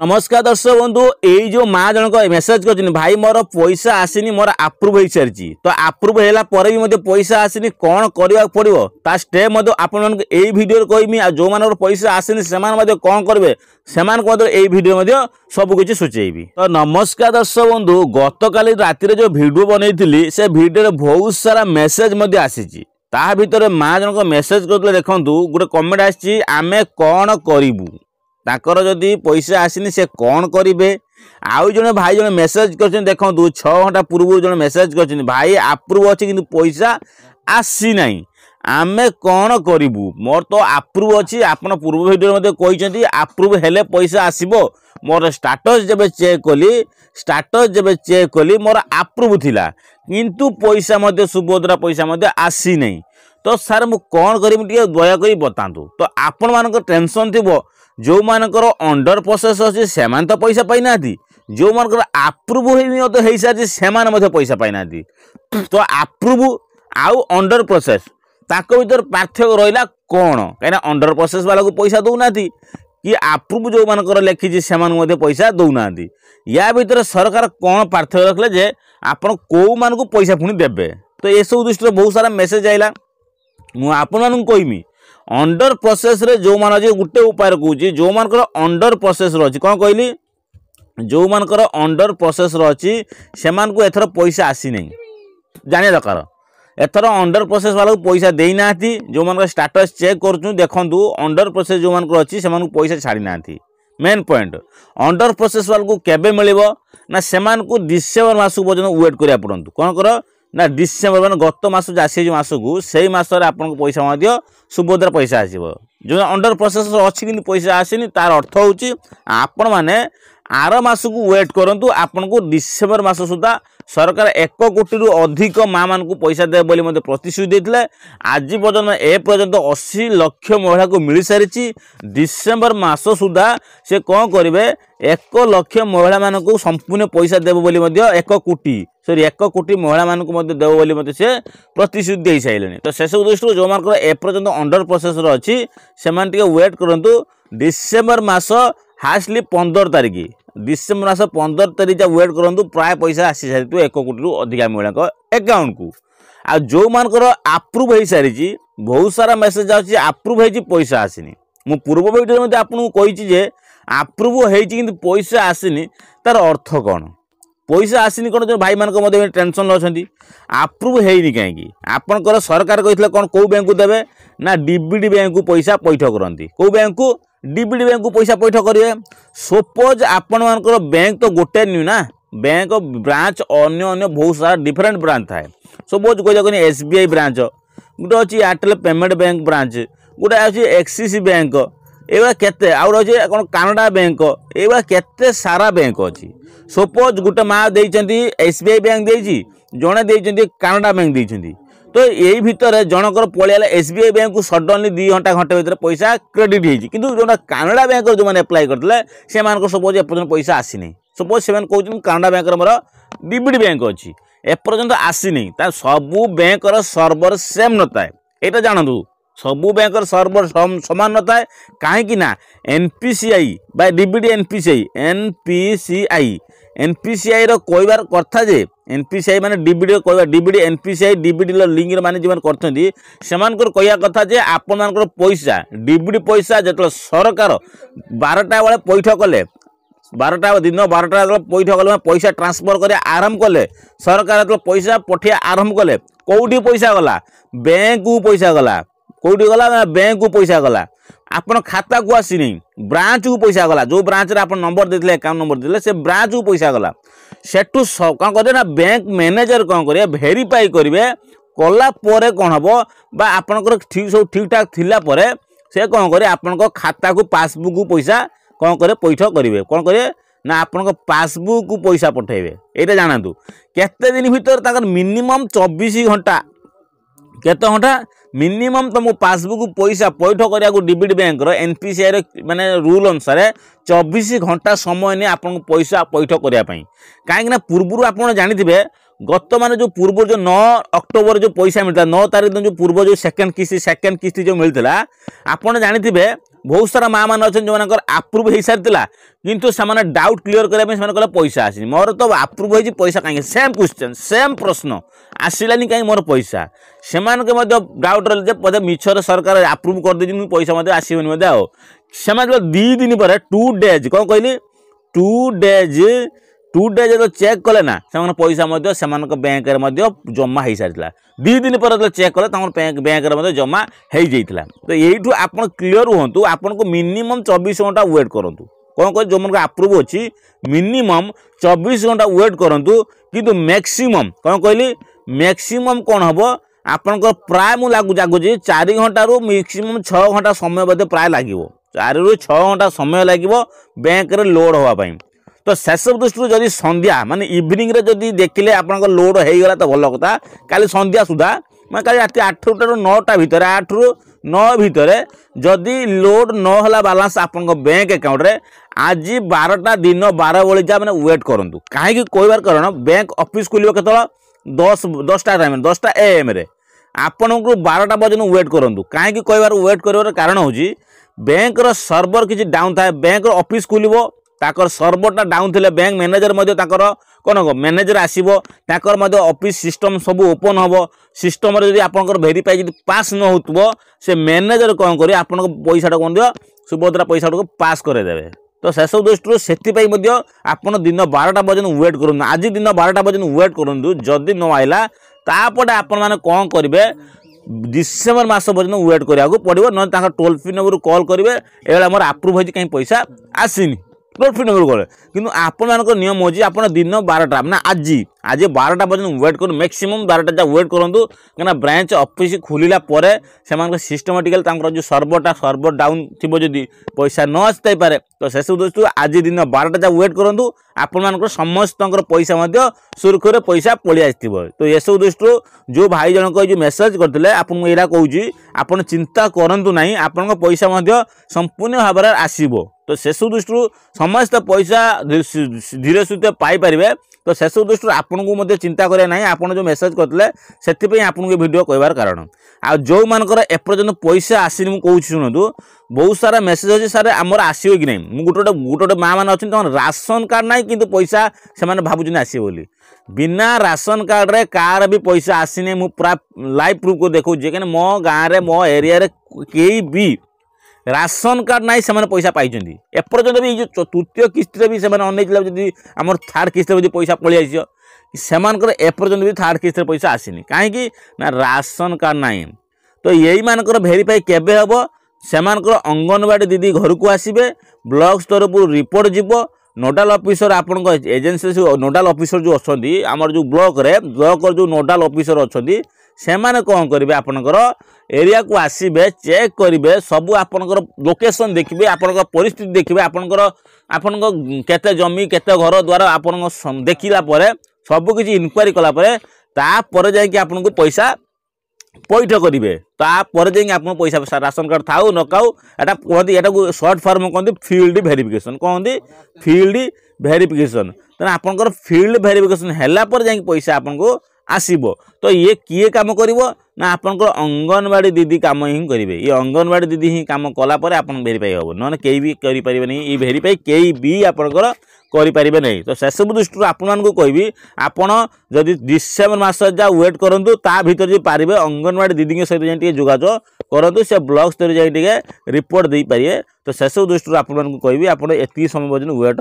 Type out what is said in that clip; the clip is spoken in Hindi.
नमस्कार दर्शक बंधु यही जो माँ जनक मेसेज कर भाई मोर पैसा आसनी मोर आप्रुव हो सारी तो आप्रुव है पैसा आसनी कौन करने पड़ो ता स्टेप आपण यही भिडियो कहमी जो मान पैसा आसनी से कौन करेंगे से भिडियो सबकि सूचेबी। तो नमस्कार दर्शक बंधु गत काली राति जो भिडियो बनई से भिडियो बहुत सारा मेसेज आसी ता भितर माँ जनक मेसेज करते देखूँ गोटे कमेंट आसी आमे कौन करूँ ताकर जदि पैसा आसनी से कौन करेंगे। आउ जने भाई जने मेसेज कर देखो 6 घंटा पूर्व जने मेसेज कर भाई आप्रुव अच्छी कि पैसा आसी ना आमे कौन करूँ मोर तो आप्रुव अच्छी आप पूर्व भिडियो कहते आप्रुव हेले पैसा आसब मोर स्टाटस जब चेक कली मोर आप्रुव थिला किंतु पैसा सुभद्रा पैसा आसी नहीं। तो सार मु कौन करी दयाकोरी बतातु। तो आपण मान टेंशन थी जो मानकर अंडर प्रोसेस अच्छी से तो पैसा पाई ना जो मानकर आप्रुव हो सारी से पैसा पाई ना। तो आप्रुव आउ अंडर प्रोसेस ताको भीतर पार्थक्य रहा कौन कहीं अंडर प्रोसेस वाला को पैसा दौना कि आप्रुव जो मानकर लिखी से पैसा दौना या भीतर सरकार कौन पार्थक्य रखले जे आपण कौ मान को पैसा पुणी देवे। तो ये सब दृष्टि बहुत सारा मेसेज आइला मुझे कहमी अंडर प्रोसेस रे जो मान अच्छे गोटे उपाय कहूँ जो मानकर अंडर प्रोसेस रही कौन कहली जो मानकर अंडर प्रोसेस रही से एथर पैसा आसी नहीं जाने दरकार एथर अंडर प्रोसेस वाला को पैसा देना जो मान स्टाटस चेक कर देखूँ अंडर प्रोसेस जो मान अच्छी से पैसा छाड़ी ना। मेन पॉइंट अंडर प्रोसेस वाला को केबे मिलिबो ना सेमान को डिसेम्बर मास पर्यटन वेट करिया पड़ंतु कौन कर ना डिसेम्बर मैंने गत मास आसी मास को सही मास आपन पैसा सुभद्रा पैसा आसो जो अंडर प्रोसेस अच्छी कि पैसा आसनी तार अर्थ होची आपण माने आर मास को वेट करंतु आपन को डिसेम्बर मास सुधा सरकार 1 कोटी रु अधिक माँ मान को पैसा देवे बोली प्रतिश्रुति देते आज पर्यटन ए पर्यंत 80 लाख महिला को मिल सारी डिसेम्बर मास सुधा से कौन करेंगे 1 लाख महिला मान को संपूर्ण पैसा देवे बोली 1 कोटी सॉरी 1 कोटी महिला मान को देवे बोली से प्रतिश्रुति दे सारे। तो से सब दृष्टि जो मान ए पर्यंत अंडर प्रोसेस अच्छी से वेट करूँ डिसेम्बर मास हार्डली 15 तारीख डिसेम्बर मास 15 तारीख वेट करूँ प्राय पैसा आसी सारी 1 कोटी रु अधिका महिला अकाउंट को आ जो मानकर आप्रुव हो सारी बहुत सारा मेसेज आछि आप्रुव हो पैसा आसनी मु पूर्व वीडियो में आपको कही आप्रुव हो पैसा आसनी तार अर्थ कौन पैसा आसनी कौन जो भाई मान टेंशन अच्छी आप्रुव होनी कहीं आपंकर सरकार कहते कौन कौ बैंक को देवे ना डीबीडी बैंक को पैसा पैठ करती कौ बैंक को डीबीडी बैंक को पैसा पैठ करेंगे। सपोज आपण मानकर बैंक तो गोटे न्यू ना बैंक ब्रांच अन्य अन्य बहुत सारा डिफरेंट ब्रांच थाए सपोज कह एसबीआई ब्रांच गोटे अच्छी एयरटेल पेमेंट बैंक ब्रांच गोटे अच्छी एक्सिस बैंक एवं केते आउ अच्छे कौन कानाडा बैंक एवं केते सारा बैंक अच्छी सपोज गोटे माँ देती एसबीआई बैंक देती जड़े देती कानाडा बैंक देती तो यही भितर जनकर पलियाला एसबीआई बैंक को सडनली 2 घंटा घंटे भीतर पैसा क्रेडिट होती कि जो कानाडा बैंक जो मैंने अप्लाई करते से सपोज एपर्यंत पैसा आसीनी सपोज से कहते कानाडा बैंक मोर डीबीडी बैंक अच्छी एपर्यंत आसीनी सबू बैंक सर्वर सेम नए यहाँ जानतु सबू बैंक सर्वर सामान नए कहीं एनपीसीआई बा डीबीडी एनपीसीआई कहबार कथा जे एनपीसीआई माने डीबीडी कहबा डीबीडी एनपीसीआई डीबीडी लिंक माने जो करछंती सेमानकर कहया कथा जे आपण मानकर पैसा डीबीडी पैसा जतले सरकार 12टा बेले पैठ कले 12टा दिन 12टा पैठ कले पैसा ट्रांसफर करे आरंभ कले सरकार जतले पैसा पठिया आरंभ कले कोठी पैसा गला बैंक को पैसा गला कोठी गला बैंक को पैसा गला आपन खाता को आसी नहीं ब्रांच को पैसा गला जो ब्रांच रे आपन नंबर देथिले अकाउंट नंबर देथिले से ब्रांच को पैसा गला सेठू कौन करे ना बैंक मैनेजर कौन करे वेरीफाई करेंगे कला परे कौन हम बा आपनकर ठीक सब ठीक ठाक थिला परे से कौन करे आपन खाता को पासबुक को पैसा कौन करे पैठ करेंगे कौन करे ना आपन पासबुक को पैसा पठेबे ये जानतु केते दिन भीतर मिनिमम 24 घंटा केते घंटा मिनिमम तुम पासबुक पैसा पैठ करा डीबीडी बैंक एनपीसीआई माने रूल अनुसार 24 घंटा समय नहीं आपन पैसा पैठ करने कहीं पूर्व आप जानी गत मान जो पूर्व जो 9 अक्टोबर जो पैसा मिलता 9 तारीख जो पूर्व जो सेकेंड किस्ती जो मिलता आपड़ जानी बहुत सारा माँ मैंने अच्छे जो आप्रुव हो सारी किंतु से डाउट क्लीयर करने कहले पैसा आसी मोर तो आप्रुव हो पैसा कहीं सेम क्वेश्चन सेम प्रश्न आसलानी कहीं मोर पैसा से डाउट रही बोधे मिछर सरकार आप्रुव कर दे पैसा आसबनी से 2 दिन पर 2 डेज कौन कहली 2 डेज जो चेक कले ना से पैसा से बैंक जमा हो सारी 2 दिन पर चेक कले बैंक जमा हो जाता तो यू आप क्लीयर हूँ आपन को मिनिमम 24 घंटा वेट करूँ कौन कह जो मन आप्रुव अच्छी मिनिमम 24 घंटा वेट करूँ किंतु मैक्सिमम कौन कहली मैक्सिमम कौन हम आपण प्राय मुझे लगुच 4 घंटा रू मैक्सिमम 6 घंटा समय बोधे प्राय लगे 4 रू 6 घंटा समय लगे बैंक रे लोड होगापाई तो सेसब दृष्टि जदि संध्या माने इवनिंग रे जदि देखिले आपन लोड हो गला तो भल कथा काली संध्या सुधा मैं काली रात 8 रू 9टा भितर 8 रू 9 भितर जदि लोड न होला बैलेंस आपन बैंक अकाउंट रे आज 12टा दिन 12 बड़ी जा मैंने वेट करूँ कहीं कहबार कारण बैंक ऑफिस खुल के 10टा टाइम 10टा AM रे आपण को 12टा बजे वेट करूँ कहीं कहबार वेट कर कारण हूँ बैंक सर्वर किसी डाउन था बैंक ऑफिस खुल ताकर सर्वरटा डाउन थे बैंक मैनेजर कौन हम मैनेजर आसो ताकर ऑफिस सिस्टम सब ओपन हम सिस्टम रे आप वेरीफाई जब पास न हो से मैनेजर कौन कर पैसा कौन दियो सुभद्रा पैसा को पास करदेवे तो सेसब दृष्टि से आप दिन 12टा बजे वेट करूँ आज दिन 12टा बजे वेट करूँ जदि न आइला तापटे आपण मैंने कौन करेंगे डिसेम्बर मास पर्यटन वेट कराया पड़ो ना टोल फ्री नंबर कॉल करेंगे ये मोर आप्रुव हो कहीं पैसा आसीनी टोल फ्री नंबर कॉल कि आपण नियम हो आप दिन 12टा मैंने आज 12टा बजे वेट करूँ मैक्सिमम 12टा वेट करूँ कहीं ब्रांच ऑफिस खोलला से सिस्टमेटिकल जो सर्वर डाउन थी जदि पैसा न आसी पारे तो शेष दृष्टि आज दिन 12टा वेट करूँ आपण समस्त पैसा सुरखुर पैसा पलि आसो तो ये सब दृष्टि जो भाई जनक जो मेसेज करते आपको यहाँ कहूँ आप चिंता करूँ ना आपण पैसा संपूर्ण भाव में आसो तो शेष दृष्टि समस्त पैसा धीरे सुधे पाइपर तो शेष दृष्टि आपन को चिंता करें ना आप जो मेसेज करते से आपको वीडियो कहबार कारण आ जो मानकर एपर्यंत पैसा आसनी मुझे कहूँ शुणु बहुत सारा मेसेज अच्छे सारे आमर आसो कि नहीं गोटे गोटे माँ मैंने अच्छे राशन कार्ड ना कि पैसा से भावुँ आसो बोली बिना राशन कार्ड रे कार भी पैसा आसनी मुझे पूरा लाइव प्रूफ को देखो कहीं मो गाँव में मो एरिया कई भी राशन कार्ड ना से पैसा पाई एपर्यंत भी जो तृतीय किस्ती भी अनेक आम थर्ड किस्ती भी पैसा पलि आसर एपर्यंत भी थर्ड किस्ती पैसा आसनी कहीं ना राशन कार्ड ना तो यही मानकर भेरीफाई केबे हम से अंगनवाड़ी दीदी घर को आसबे ब्लॉक स्तर पर रिपोर्ट जीव नोडाल ऑफिसर आपण एजेंसी नोडाल ऑफिसर जो अच्छा आमर जो ब्लॉक जो नोडाल ऑफिसर अच्छा से कौन करेंगे आपणकर एरिया को आसबे चेक करेंगे सब आपणकर लोकेशन देखिए आपण परिस्थिति देखिए आपण केते जमी केते घर द्वार आपण देखला सबकि इनक्वारी कलापर जाकि आपको पैसा पैठ करेंगे तापर जाकि आप पैसा राशन कार्ड थाऊ न खाऊ एटा कहते यहाँ सर्ट फॉर्म कहते फील्ड वेरिफिकेशन कहते फील्ड वेरिफिकेशन तेना आपंकर फील्ड वेरिफिकेशन हैलापर जाकि पैसा आपको आसीबो तो ये किए काम करिवो ना आपनकर अंगनवाड़ी दीदी काम ही करेंगे ये अंगनवाड़ी दीदी ही काम कलापर आप वेरीफाई हम ना कहीं भी करेंगे नहीं ये वेरीफाई कहीं भी आपंकर करें नहीं तो से सब दृष्टि आपको कहबी आपड़ जदि डिसेम्बर मास जा वेट करूँ ता भीतर जो पारे अंगनवाड़ी दीदी सहित जाए जोगाजोग करूँ से ब्लॉक स्तर जाए रिपोर्ट दे पारे तो से सब दृष्टि आपको कहबी आप समय पर्यटन वेट